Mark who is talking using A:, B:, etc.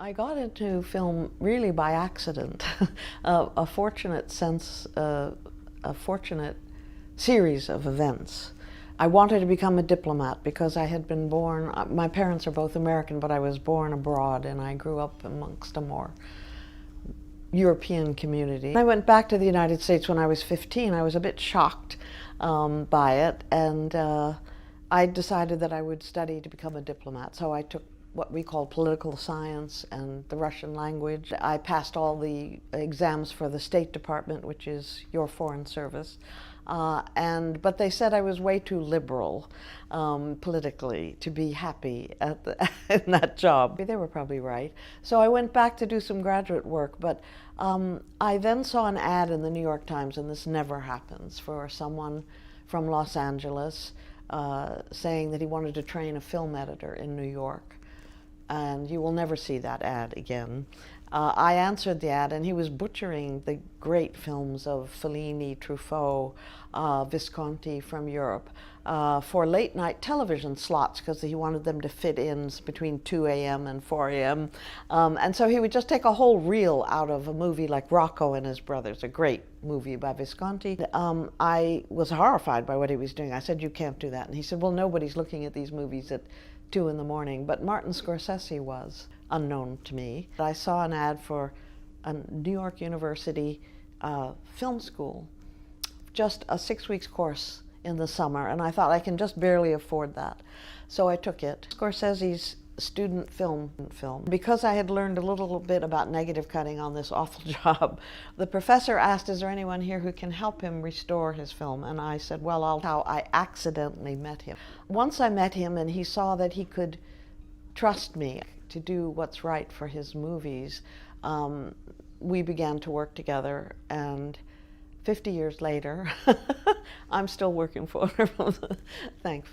A: I got into film really by accident, a fortunate series of events. I wanted to become a diplomat because I had been born, my parents are both American, but I was born abroad and I grew up amongst a more European community. I went back to the United States when I was 15. I was a bit shocked by it, and I decided that I would study to become a diplomat. So I took what we call political science and the Russian language. I passed all the exams for the State Department, which is your foreign service. But they said I was way too liberal politically to be happy in that job. They were probably right. So I went back to do some graduate work, but I then saw an ad in the New York Times, and this never happens, for someone from Los Angeles saying that he wanted to train a film editor in New York. And you will never see that ad again. I answered the ad, and he was butchering the great films of Fellini, Truffaut, Visconti from Europe for late night television slots, because he wanted them to fit in between 2 a.m. and 4 a.m. And so he would just take a whole reel out of a movie like Rocco and His Brothers, a great movie by Visconti. I was horrified by what he was doing. I said, "You can't do that." And he said, "Well, nobody's looking at these movies at 2 in the morning, but Martin Scorsese was, unknown to me. I saw an ad for a New York University film school, just a 6 weeks course in the summer, and I thought I can just barely afford that. So I took it. Scorsese's student film. Because I had learned a little bit about negative cutting on this awful job, the professor asked, "Is there anyone here who can help him restore his film?" And I said, "Well, how I accidentally met him." Once I met him and he saw that he could trust me to do what's right for his movies, we began to work together, and 50 years later, I'm still working for him, thankfully.